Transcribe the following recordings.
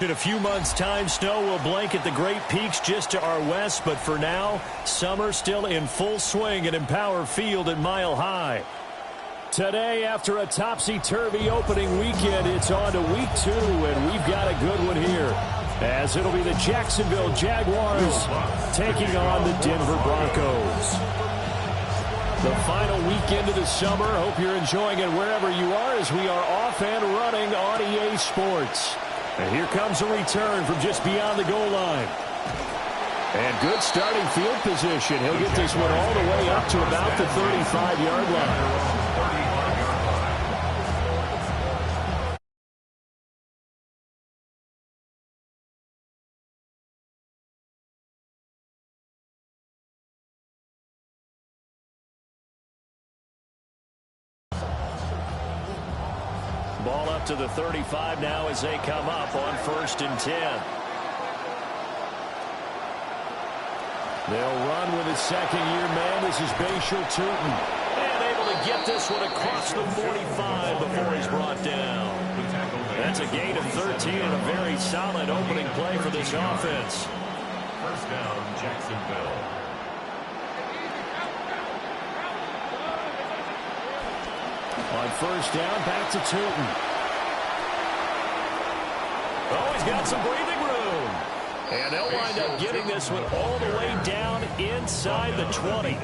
In a few months' time, snow will blanket the Great Peaks just to our west, but for now, summer still in full swing at Empower Field at Mile High. Today, after a topsy-turvy opening weekend, it's on to week 2, and we've got a good one here, as it'll be the Jacksonville Jaguars taking on the Denver Broncos. The final weekend of the summer. Hope you're enjoying it wherever you are, as we are off and running on EA Sports. And here comes a return from just beyond the goal line. And good starting field position. He'll get this one all the way up to about the 35-yard line. Ball up to the 35 now as they come up on 1st and 10. They'll run with his second-year man. This is Bashir Tootin. And able to get this one across the 45 before he's brought down. That's a gain of 13 and a very solid opening play for this offense. First down, Jacksonville. On 1st down, back to Tootin. Oh, he's got some breathing room. And they'll wind up getting this one all the way down inside the 20.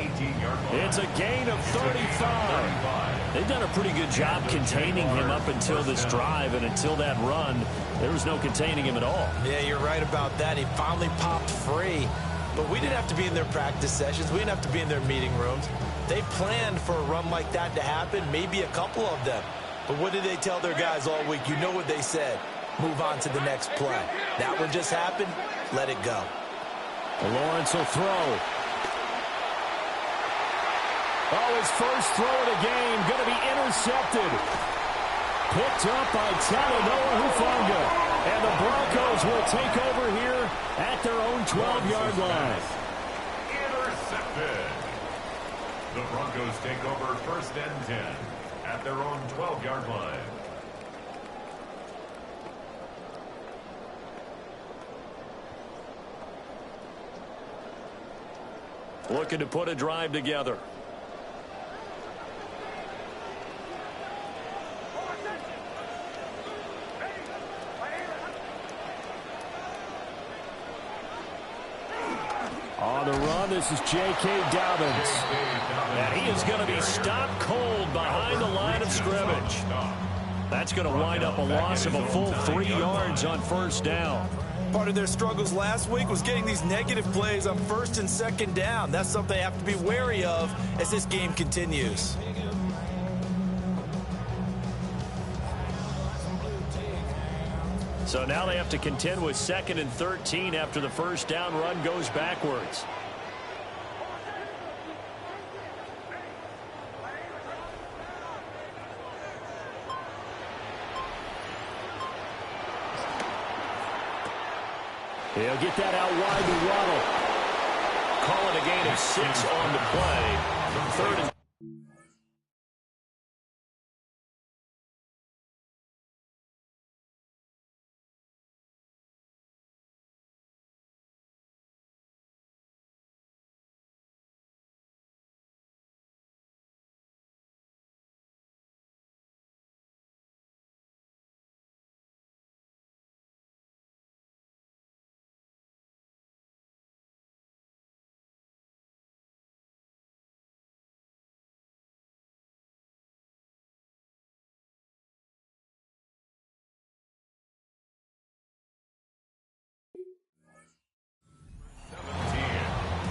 It's a gain of 35. They've done a pretty good job containing him up until this drive, and until that run, there was no containing him at all. Yeah, you're right about that. He finally popped free. But we didn't have to be in their practice sessions. We didn't have to be in their meeting rooms. They planned for a run like that to happen, maybe a couple of them. But what did they tell their guys all week? You know what they said. Move on to the next play. That one just happened. Let it go. Lawrence will throw. Oh, his first throw of the game going to be intercepted. Picked up by Talanoa Hufanga. And the Broncos will take over here at their own 12-yard line. Intercepted. The Broncos take over 1st and 10 at their own 12-yard line. Looking to put a drive together. On the run, this is J.K. Dobbins. And he is going to be stopped cold behind the line of scrimmage. That's going to wind up a loss of a full 3 yards on 1st down. Part of their struggles last week was getting these negative plays on 1st and 2nd down. That's something they have to be wary of as this game continues. So now they have to contend with 2nd and 13 after the 1st down run goes backwards. He'll get that out wide to Waddle. Call it a gain of 6 on the play. 3rd and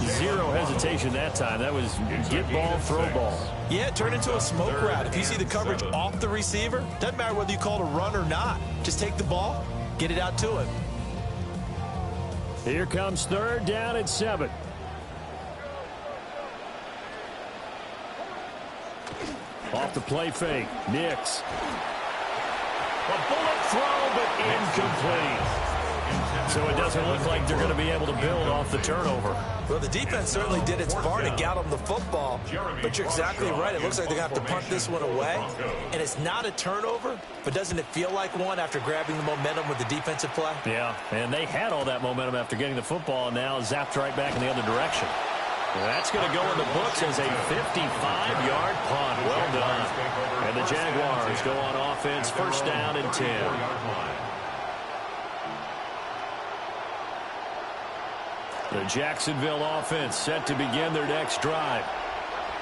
zero hesitation that time. That was get ball, throw ball. Yeah, it turned into a smoke route. If you see the coverage off the receiver, doesn't matter whether you call it a run or not. Just take the ball, get it out to him. Here comes 3rd down and 7. Off the play fake. Nix. A bullet throw, but incomplete. So it doesn't look like they're going to be able to build off the turnover. Well, the defense certainly did its part to get them the football, but you're exactly right. It looks like they're going to have to punt this one away, and it's not a turnover, but doesn't it feel like one after grabbing the momentum with the defensive play? Yeah, and they had all that momentum after getting the football, and now zapped right back in the other direction. That's going to go in the books as a 55-yard punt. Well done. And the Jaguars go on offense, first down and 10. The Jacksonville offense set to begin their next drive.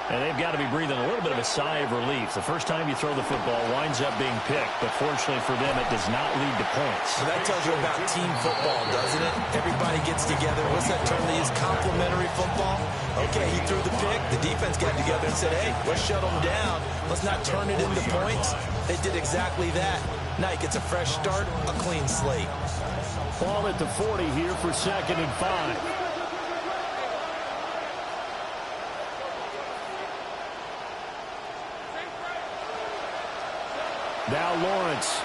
And they've got to be breathing a little bit of a sigh of relief. The first time you throw the football winds up being picked, but fortunately for them, it does not lead to points. So that tells you about team football, doesn't it? Everybody gets together. What's that term they use? Complementary football? Okay, he threw the pick. The defense got together and said, hey, let's shut them down. Let's not turn it into points. They did exactly that. Now he gets a fresh start, a clean slate. Ball at the 40 here for 2nd and 5. Now Lawrence.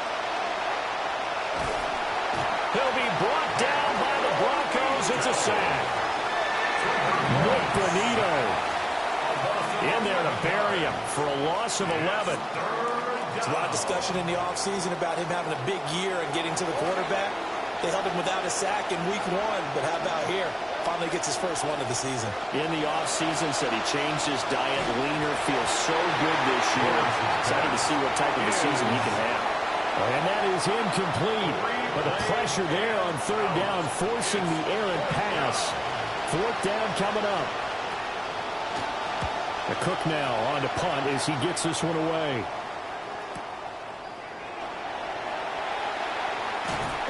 He'll be brought down by the Broncos. It's a sack. Nick Bonito in there to bury him for a loss of 11. There's a lot of discussion in the offseason about him having a big year and getting to the quarterback. They held him without a sack in week 1, but how about here? Finally gets his first one of the season. In the offseason, said he changed his diet, leaner, feels so good this year. Excited to see what type of a season he can have. And that is incomplete. But the pressure there on 3rd down, forcing the errant pass. 4th down coming up. The Cook now on to punt as he gets this one away.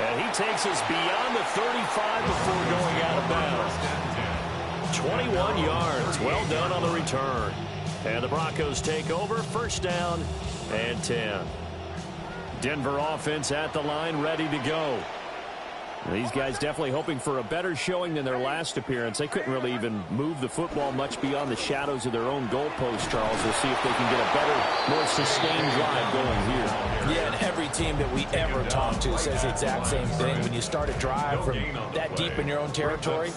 And he takes us beyond the 35 before going out of bounds. 21 yards. Well done on the return. And the Broncos take over. First down and 10. Denver offense at the line, ready to go. These guys definitely hoping for a better showing than their last appearance. They couldn't really even move the football much beyond the shadows of their own goalpost, Charles. We'll see if they can get a better, more sustained drive going here. Yeah, and every team that we ever talk to says the exact same thing. When you start a drive from that deep in your own territory,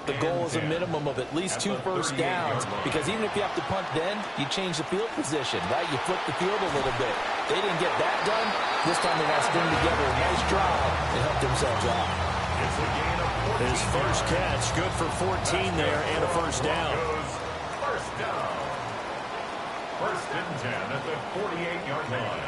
the goal is a minimum of at least 2 first downs, because even if you have to punt then, you change the field position, right? You flip the field a little bit. They didn't get that done. This time they got to string together a nice drive and help themselves out. His first catch, good for 14 there and a first down. First down. 1st and 10 at the 48-yard line.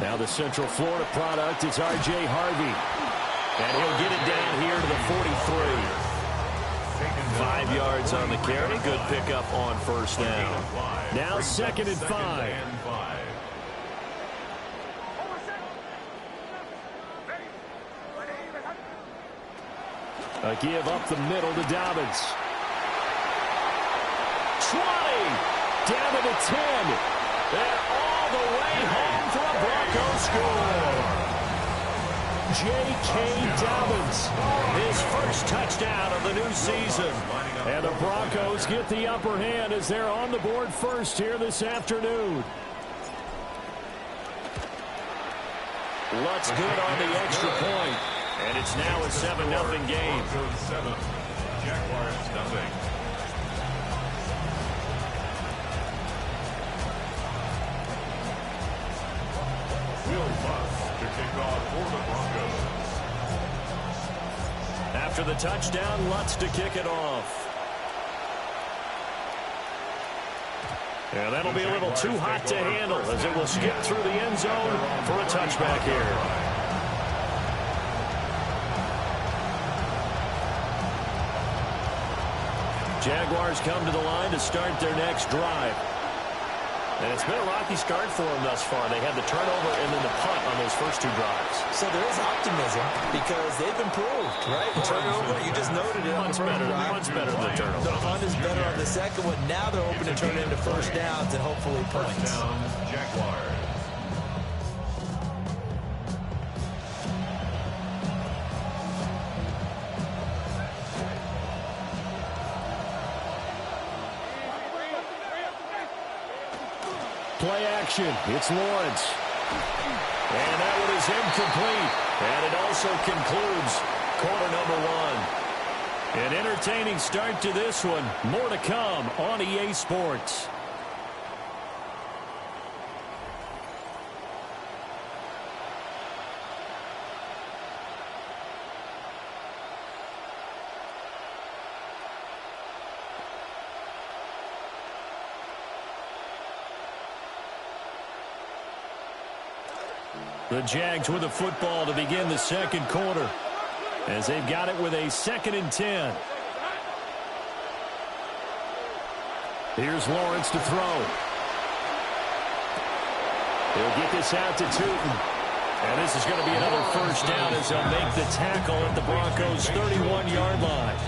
Now the Central Florida product, it's R.J. Harvey. And he'll get it down here to the 43. 5 yards on the carry. Good pickup on first down. Now 2nd and 5. A give up the middle to Dobbins. 20. Down to the 10. And all the way home for a Broncos score. J.K. Dobbins, his first touchdown of the new season. And the Broncos get the upper hand as they're on the board first here this afternoon. Lutz good on the extra point. And it's now a 7-0 game. 7, Jaguars nothing. Will Lutz to kick off for the Broncos. After the touchdown, Lutz to kick it off. And that'll be a little too hot to handle as it will skip through the end zone for a touchback here. Jaguars come to the line to start their next drive. And it's been a rocky start for them thus far. They had the turnover and then the punt on those first 2 drives. So there is optimism because they've improved, right? Turnover, you just noted it on the first drive. Punt's better than the turnover. The punt is better on the second one. Now they're hoping to turn it into first downs and hopefully points. First down, Jaguars. play action. It's Lawrence. And that one is incomplete. And it also concludes quarter number one. An entertaining start to this one. More to come on EA Sports. The Jags with the football to begin the second quarter, as they've got it with a 2nd and 10. Here's Lawrence to throw. He'll get this out to Tootin. And this is going to be another first down as they'll make the tackle at the Broncos' 31-yard line.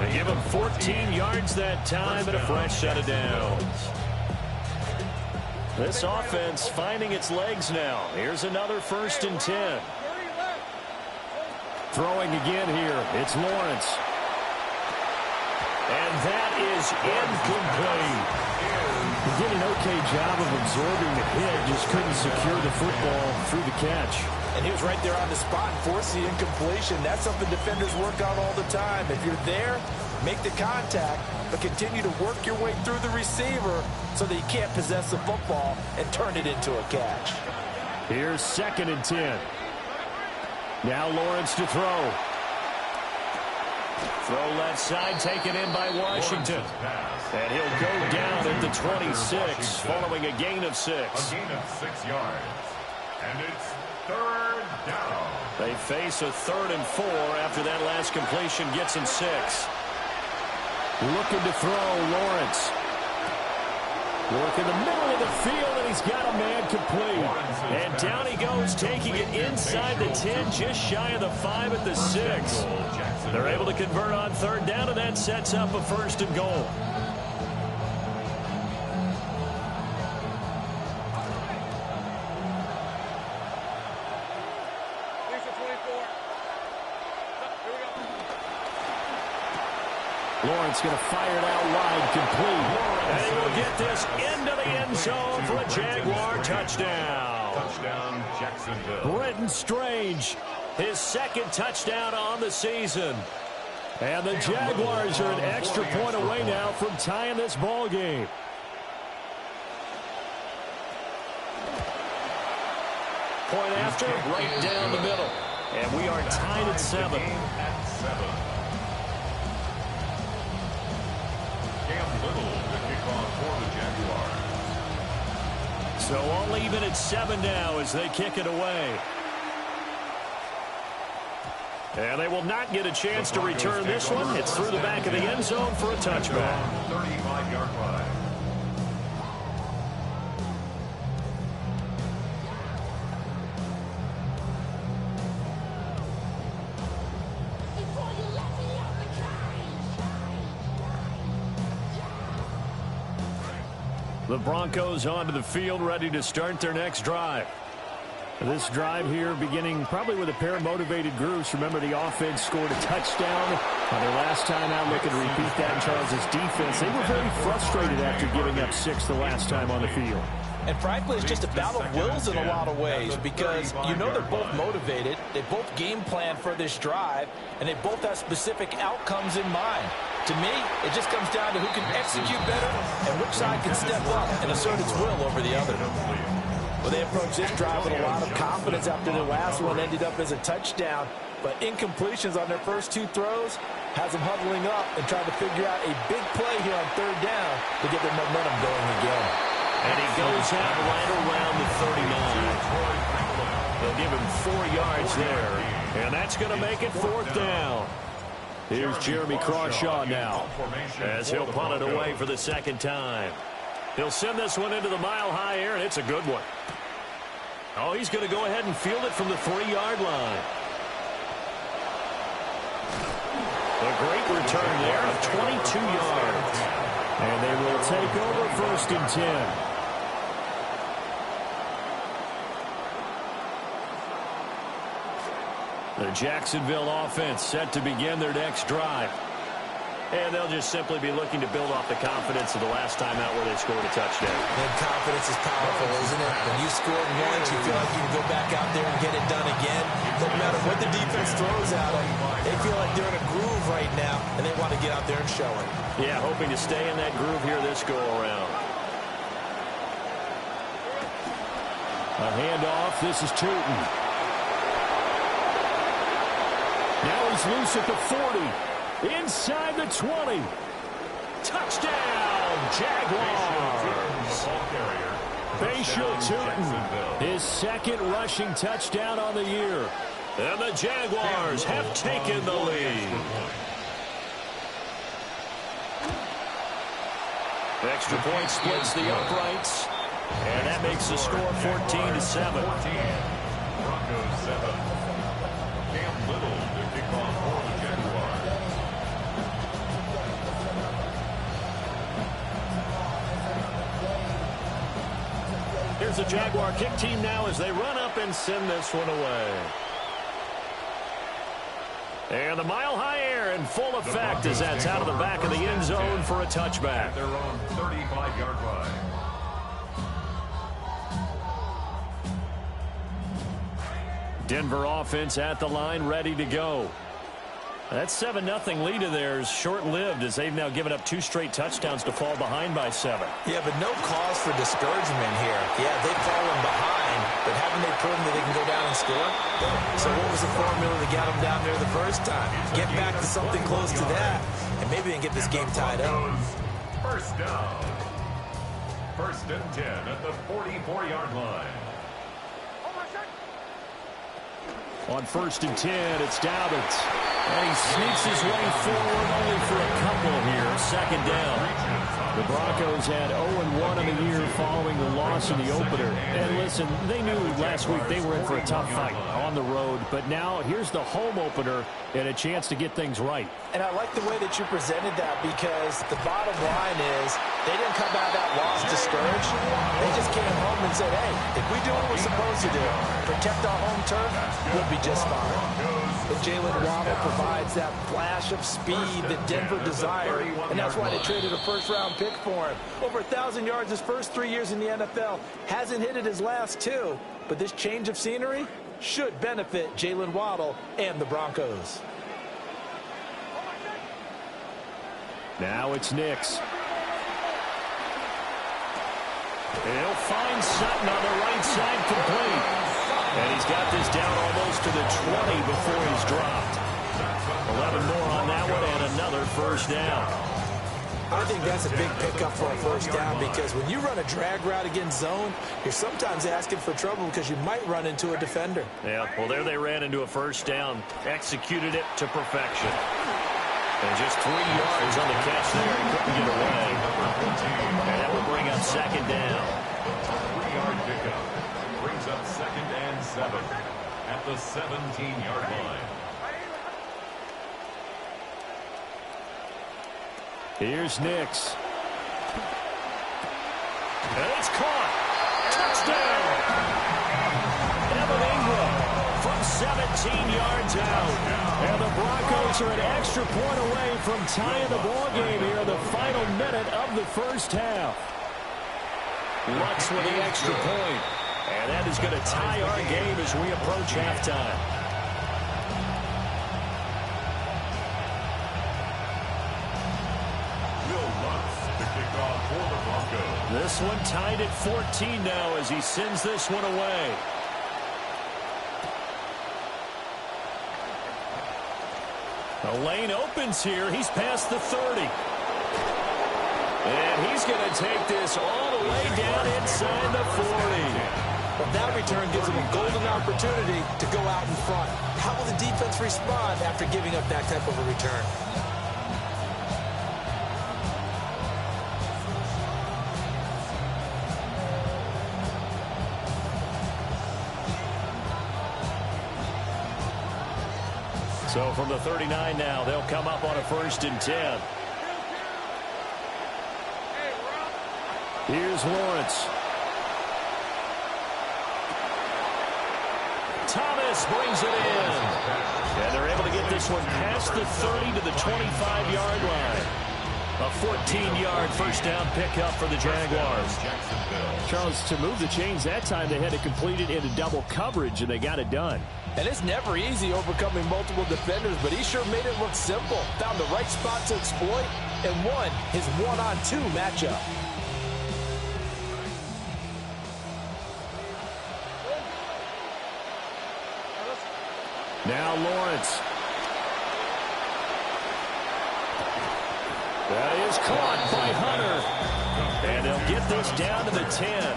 They give him 14 yards that time and a fresh set of downs. This offense finding its legs now. Here's another 1st and 10. Throwing again here. It's Lawrence. And that is incomplete. He did an okay job of absorbing the hit. Just couldn't secure the football through the catch. And he was right there on the spot and forced the incompletion. That's something defenders work on all the time. If you're there, make the contact, but continue to work your way through the receiver so that you can't possess the football and turn it into a catch. Here's 2nd and 10. Now Lawrence to throw. Throw left side taken in by Washington. And he'll go down at the 26 following a gain of 6. A gain of 6 yards. And it's 3rd down. They face a 3rd and 4 after that last completion gets him 6. Looking to throw, Lawrence. Work in the middle of the field, and he's got a man complete. And down he goes, taking it inside the 10, just shy of the 5 at the 6. They're able to convert on 3rd down, and that sets up a 1st and goal. Lawrence going to fire it out wide, complete. And he will get this into the end zone for a Jaguar touchdown. Touchdown, Jacksonville. Brenton Strange, his 2nd touchdown on the season. And the Jaguars are an extra point away now from tying this ball game. Point after, right down the middle. And we are tied at 7. So all even at 7 now as they kick it away. And they will not get a chance to return this one. It's through the back of the end zone for a touchback. 35-yard line. The Broncos onto the field, ready to start their next drive. This drive here beginning probably with a pair of motivated groups. Remember, the offense scored a touchdown on their last time out. Looking to repeat that in Charles' defense. They were very frustrated after giving up 6 the last time on the field. And frankly, it's just a battle of wills in a lot of ways because you know they're both motivated. They both game plan for this drive, and they both have specific outcomes in mind. To me, it just comes down to who can execute better and which side can step up and assert its will over the other. Well, they approached this drive with a lot of confidence after their last one ended up as a touchdown. But incompletions on their first 2 throws has them huddling up and trying to figure out a big play here on 3rd down to get their momentum going again. And he goes out right around the 39. They'll give him 4 yards there. And that's going to make it 4th down. Here's Jeremy Crawshaw now as he'll punt it away for the 2nd time. He'll send this one into the mile-high air, and it's a good one. Oh, he's going to go ahead and field it from the 3-yard line. A great return there of 22 yards. And they will take over 1st and 10. The Jacksonville offense set to begin their next drive. And they'll just simply be looking to build off the confidence of the last time out where they scored a touchdown. And confidence is powerful, isn't it? When you scored once, you feel like you can go back out there and get it done again. No matter what the defense throws at them, they feel like they're in a groove right now, and they want to get out there and show it. Yeah, hoping to stay in that groove here this go-around. A handoff. This is Tootin. Now he's loose at the 40. Inside the 20. Touchdown, Jaguars. Facial Tootin, his second rushing touchdown on the year. And the Jaguars have taken the lead. Extra point splits the uprights. And that makes the score 14-7. Broncos 7. Cam Little to kick off for the Jaguars. Here's the Jaguar kick team now as they run up and send this one away. And the mile-high air in full effect as that's out of the back of the end zone for a touchback. At their own 35-yard line. Denver offense at the line, ready to go. That 7-0 lead of theirs short-lived as they've now given up 2 straight touchdowns to fall behind by 7. Yeah, but no cause for discouragement here. Yeah, they've fallen behind, but haven't they proven that they can go down and score? So what was the formula that got them down there the first time? Get back to something close to that, and maybe they can get this game tied up. First down. First and 10 at the 44-yard line. On first and 10, it's Dobbins. And he sneaks his way forward only for a couple here. Second down. The Broncos had 0-1 in the year following the loss in the opener. And listen, they knew last week they were in for a tough fight on the road. But now here's the home opener and a chance to get things right. And I like the way that you presented that because the bottom line is they didn't come out of that loss discouraged. They just came home and said, hey, if we do what we're supposed to do, protect our home turf, we'll be just fine. And Jalen Waddle provides that flash of speed that Denver desired, and that's why they traded a first-round pick for him. Over 1,000 yards his first 3 years in the NFL. Hasn't hit it his last 2, but this change of scenery should benefit Jalen Waddle and the Broncos. Now it's Nix. He'll find Sutton on the right side complete. And he's got this down almost to the 20 before he's dropped. 11 more on that one and another first down. I think that's a big pickup for a first down because when you run a drag route against zone, you're sometimes asking for trouble because you might run into a defender. Yeah, well, there they ran into a first down. Executed it to perfection. And just 3 yards on the catch there. He couldn't get away. And that will bring up second down. 3-yard pickup. Brings up second and 7 at the 17-yard line. Here's Nix. And it's caught. Touchdown. Evan Ingram from 17 yards out. And the Broncos are an extra point away from tying the ball game here in the final minute of the first half. Lutz with the extra point. And that is going to tie our game as we approach halftime. This one tied at 14 now as he sends this one away. The lane opens here. He's past the 30. And he's going to take this all the way down inside the 40. But that return gives him a golden opportunity to go out in front. How will the defense respond after giving up that type of a return? So from the 39 now, they'll come up on a first and 10. Here's Lawrence. Thomas Lawrence brings it in. And they're able to get this one past the 30 to the 25-yard line. A 14-yard first down pickup for the Jaguars. Charles, to move the chains that time, they had to complete it into double coverage, and they got it done. And it's never easy overcoming multiple defenders, but he sure made it look simple. Found the right spot to exploit and won his one-on-two matchup. Now Lawrence. That is caught by Hunter. And they'll get this down to the 10.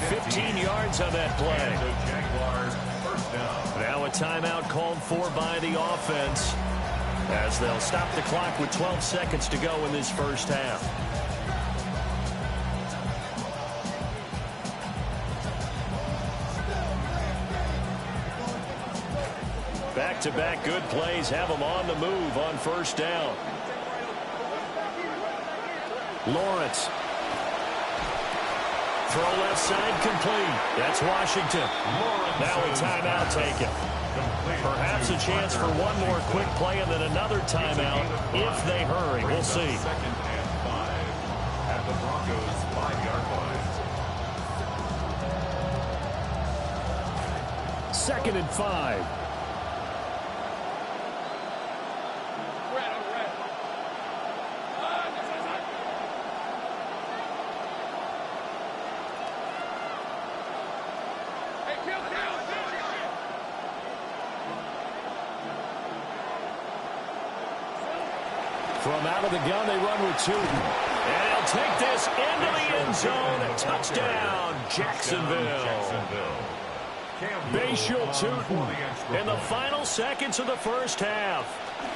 15 yards on that play. Now a timeout called for by the offense, as they'll stop the clock with 12 seconds to go in this first half. Back-to-back good plays have them on the move on first down. Lawrence. Throw left side complete. That's Washington. Now a timeout taken. Perhaps a chance for one more quick play and then another timeout if they hurry. We'll see. Second and 5 at the Broncos' 5-yard line. Second and 5. From out of the gun, they run with 2. And he'll take this into the end zone. Touchdown, Jacksonville. Bayshul Tootin in the final seconds of the first half.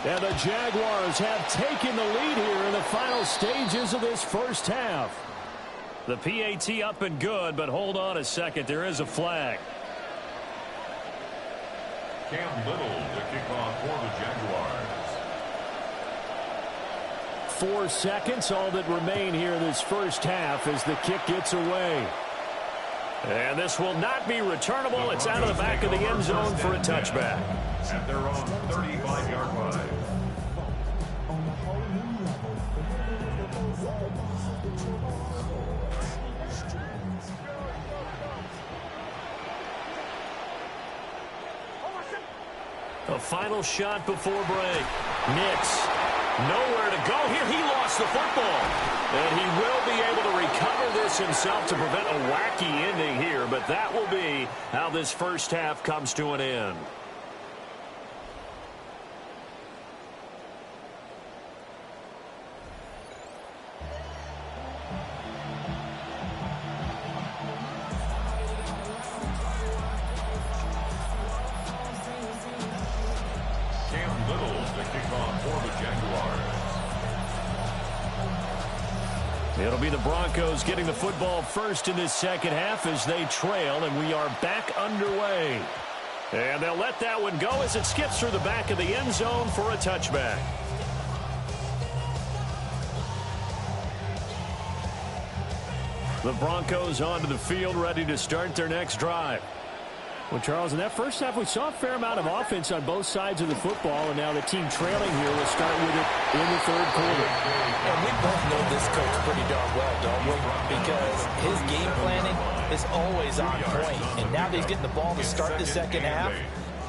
And the Jaguars have taken the lead here in the final stages of this first half. The PAT up and good, but hold on a second. There is a flag. Cam Little to kick off for the Jaguars. 4 seconds, all that remain here in this first half as the kick gets away. And this will not be returnable. It's out of the back of the end zone for a touchback. At their own 35-yard line. A final shot before break. Nix. Nowhere to go here. He lost the football. And he will be able to recover this himself to prevent a wacky ending here. But that will be how this first half comes to an end. Cam Little to kick off for the Jaguars. It'll be the Broncos getting the football first in this second half as they trail, and we are back underway. And they'll let that one go as it skips through the back of the end zone for a touchback. The Broncos onto the field, ready to start their next drive. Well, Charles, in that first half, we saw a fair amount of offense on both sides of the football, and now the team trailing here will start with it in the third quarter. And we both know this coach pretty darn well, don't we? Because his game planning is always on point. And now that he's getting the ball to start the second half,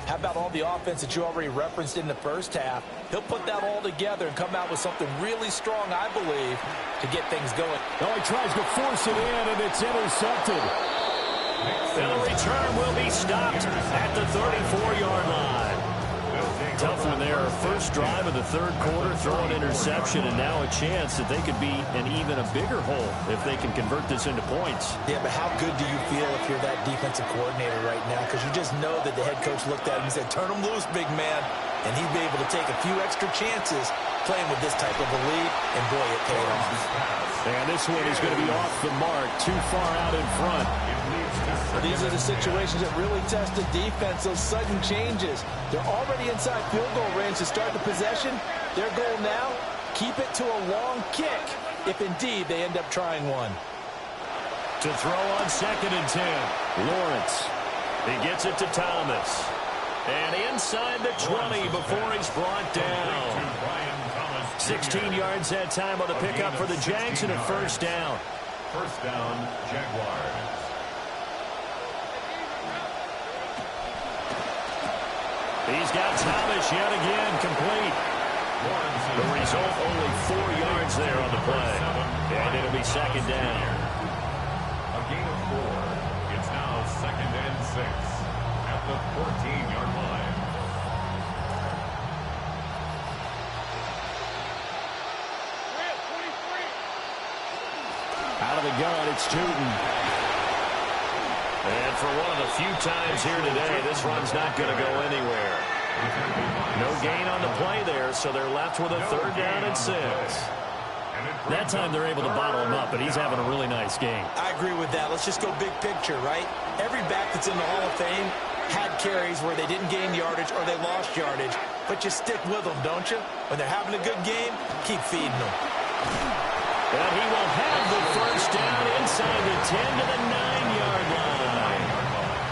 how about all the offense that you already referenced in the first half? He'll put that all together and come out with something really strong, I believe, to get things going. Oh, he tries to force it in, and it's intercepted. And the return will be stopped at the 34-yard line. Tough one there. First drive of the third quarter, throw an interception, and now a chance that they could be in even a bigger hole if they can convert this into points. Yeah, but how good do you feel if you're that defensive coordinator right now? Because you just know that the head coach looked at him and said, turn him loose, big man. And he'd be able to take a few extra chances playing with this type of a lead, and boy, it paid off. And this one is going to be off the mark, too far out in front. These are the situations that really test the defense, those sudden changes. They're already inside field goal range to start the possession. Their goal now, keep it to a long kick, if indeed they end up trying one. To throw on 2nd and 10, Lawrence. He gets it to Thomas. And inside the 20 before he's brought down. 16 yards that time on the pickup for the Jags and a first down. First down, Jaguars. He's got Thomas yet again complete. The result, only 4 yards there on the play. And it'll be second down. A gain of 4. It's now second and 6 at the 14-yard line. Out of the gun, it's Tootin. And for one of the few times here today, this run's not going to go anywhere. No gain on the play there, so they're left with a third down and 6. That time they're able to bottle him up, but he's having a really nice game. I agree with that. Let's just go big picture, right? Every back that's in the Hall of Fame had carries where they didn't gain yardage or they lost yardage, but you stick with them, don't you? When they're having a good game, keep feeding them. And he will have the first down inside the 10 to the 9-yard line.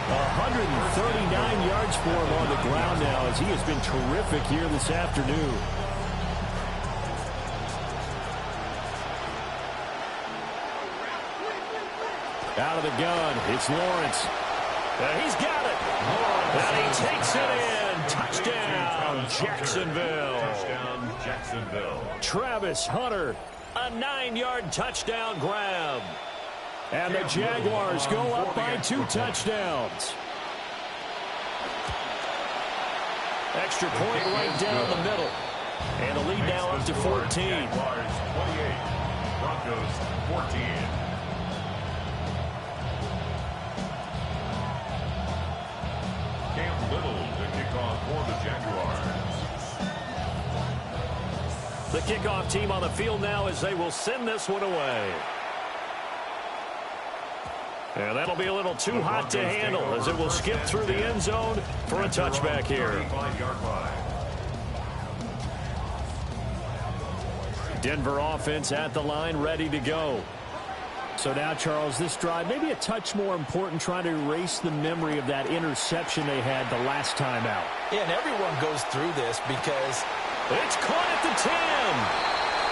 139 yards for him on the ground now as he has been terrific here this afternoon. Out of the gun, it's Lawrence. And he's got it. And he takes it in. Touchdown, Jacksonville. Touchdown, Jacksonville. Travis Hunter, a 9-yard touchdown grab. And the Jaguars go up by 2 touchdowns. Extra point right down the middle. And a lead now up to 14. Jaguars 28, Broncos 14. Cam Little to kick off for the Jaguars. The kickoff team on the field now as they will send this one away. And that'll be a little too hot to handle as it will skip through the end zone for a touchback here. 35-yard line. Denver offense at the line, ready to go. So now, Charles, this drive maybe a touch more important, trying to erase the memory of that interception they had the last time out. Yeah, and everyone goes through this because it's caught at the 10.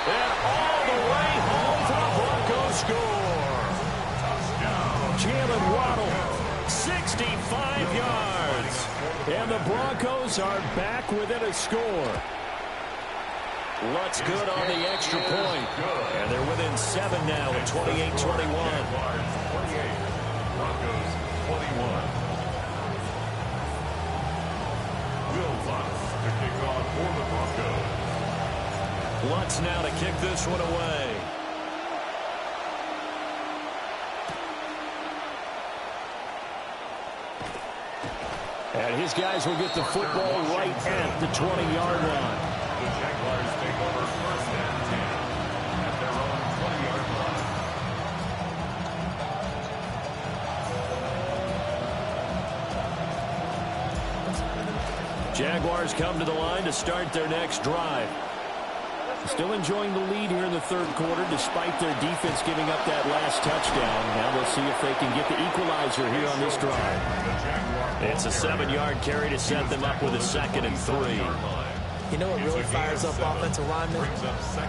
And all the way home for the Broncos score. Jalen Waddle, 65 yards. And the Broncos are back within a score. Lutz good on the extra point. And they're within 7 now at 28-21. Broncos 21. Will Lutz to kick off for the Broncos. Lutz now to kick this one away. And his guys will get the football right at the 20-yard line. The Jaguars take over first and 10 at their own 20-yard line. Jaguars come to the line to start their next drive. Still enjoying the lead here in the third quarter despite their defense giving up that last touchdown. Now we'll see if they can get the equalizer here on this drive. It's a 7-yard carry to set them up with a 2nd and 3. You know what really fires up offensive linemen?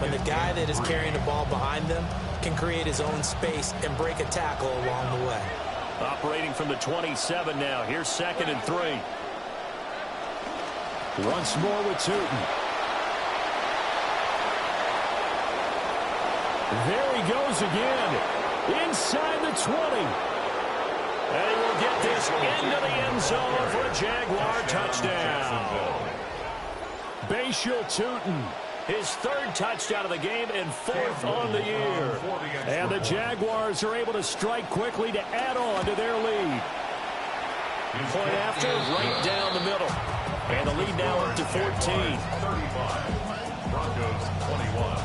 When the guy that is carrying the ball behind them can create his own space and break a tackle along the way. Operating from the 27 now. Here's 2nd and 3. Once more with Tootin. There he goes again. Inside the 20. And he will get this into the end zone for a Jaguar touchdown. Bashil Tootin, his 3rd touchdown of the game and 4th on the year. And the Jaguars are able to strike quickly to add on to their lead. Point after, right down the middle. And the lead now up to 14. 35. Broncos 21.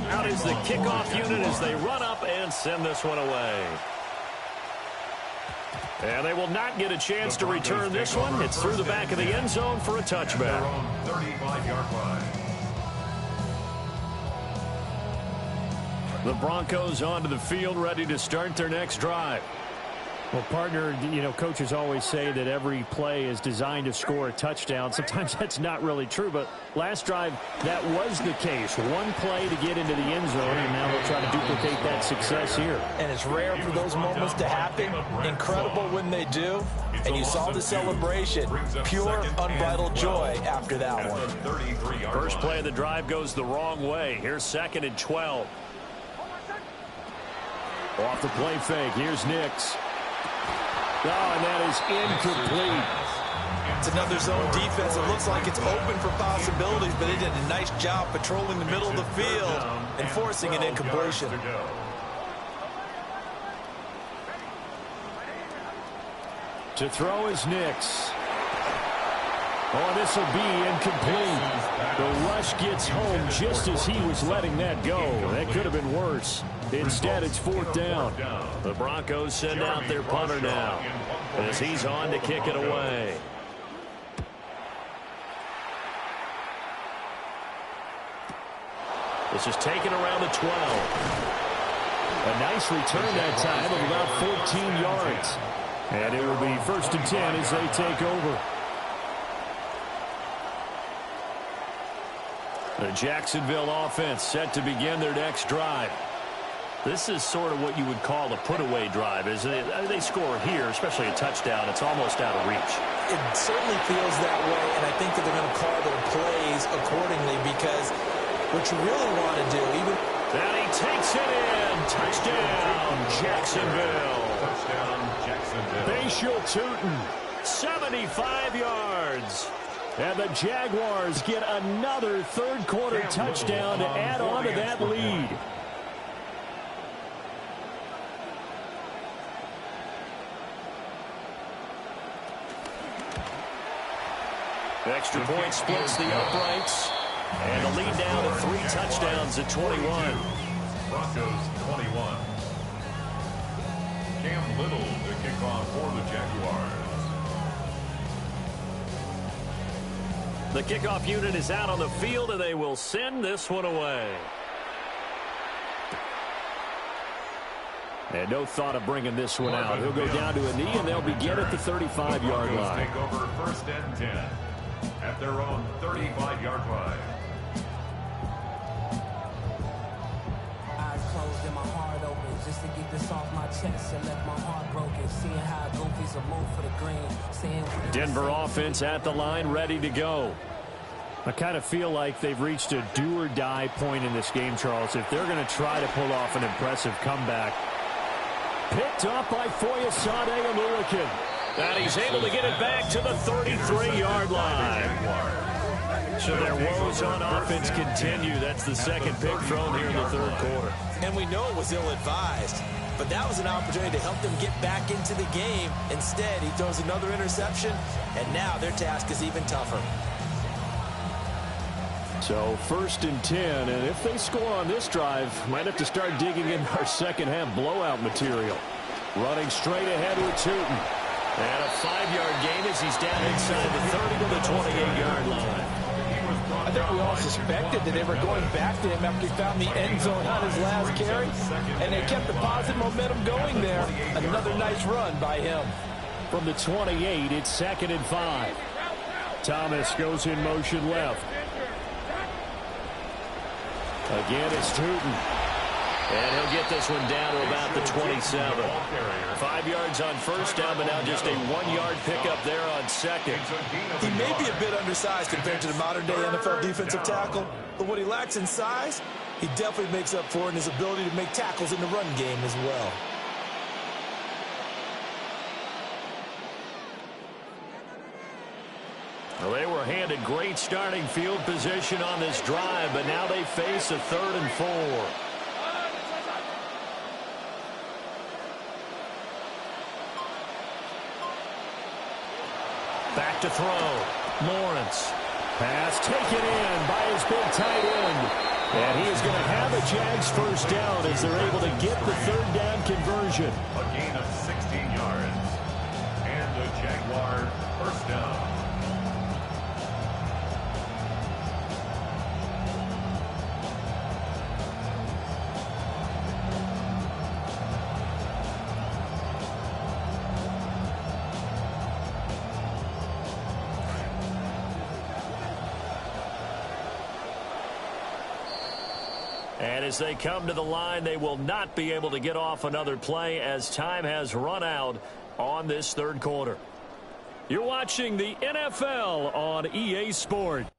Out is the kickoff unit as they run up and send this one away. And they will not get a chance to return this one. It's through the back of the end zone for a touchback. 35-yard line. The Broncos onto the field, ready to start their next drive. Well, partner, coaches always say that every play is designed to score a touchdown. Sometimes that's not really true, but last drive, that was the case. One play to get into the end zone, and now they'll try to duplicate that success here. And it's rare for those moments to happen. Incredible when they do. And you saw the celebration. Pure, unbridled joy after that one. First play of the drive goes the wrong way. Here's 2nd and 12. Off the play fake, here's Nix. Oh, and that is incomplete. It's another zone defense. It looks like it's open for possibilities, but they did a nice job patrolling the middle of the field and forcing an incompletion. To throw is Nix. Oh, this will be incomplete. The rush gets home just as he was letting that go. That could have been worse. Instead, it's 4th down. The Broncos send out their punter now as he's on to kick it away. This is taken around the 12. A nice return that time of about 14 yards. And it will be 1st and 10 as they take over. The Jacksonville offense set to begin their next drive. This is sort of what you would call a put-away drive. As they score here, especially a touchdown, it's almost out of reach. It certainly feels that way, and I think that they're going to call their plays accordingly because what you really want to do, even... And he takes it in. Touchdown, Jacksonville. Touchdown, Jacksonville. Bashal Tutin, 75 yards. And the Jaguars get another third-quarter touchdown to add on to that lead. Extra point splits the uprights. And the lead down to 3 touchdowns at 21. Broncos 21. Cam Little to kick off for the Jaguars. The kickoff unit is out on the field, and they will send this one away. And no thought of bringing this one out. He'll go down to a knee, and they'll begin at the 35-yard line. Take over 1st and 10 at their own 35-yard line. Eyes closed and my heart open just to get this off my chest and left my heart broken. Seeing how goofies will move for the green. Denver offense at the line, ready to go. I kind of feel like they've reached a do-or-die point in this game, Charles. If they're going to try to pull off an impressive comeback. Picked up by Foyesade Aluakin. And he's able to get it back to the 33-yard line. So their woes on offense continue. That's the second pick thrown here in the 3rd quarter. And we know it was ill-advised, but that was an opportunity to help them get back into the game. Instead, he throws another interception, and now their task is even tougher. So 1st and 10, and if they score on this drive, might have to start digging in our second-half blowout material. Running straight ahead with Tutin. And a 5-yard gain as he's down inside the 30 to the 28-yard line. I think we all suspected that they were going back to him after he found the end zone on his last carry, and they kept the positive momentum going there. Another nice run by him. From the 28, it's 2nd and 5. Thomas goes in motion left. Again, it's Tutin. And he'll get this one down to about the 27. 5 yards on 1st down, but now just a 1-yard pickup there on 2nd. He may be a bit undersized compared to the modern-day NFL defensive tackle, but what he lacks in size, he definitely makes up for in his ability to make tackles in the run game as well. Well, they were handed great starting field position on this drive, but now they face a 3rd and 4. Back to throw. Lawrence. Pass taken in by his big tight end. And he is going to have a Jags 1st down as they're able to get the 3rd down conversion. A gain of 16 yards. And the Jaguar 1st down. And as they come to the line, they will not be able to get off another play as time has run out on this third quarter. You're watching the NFL on EA Sports.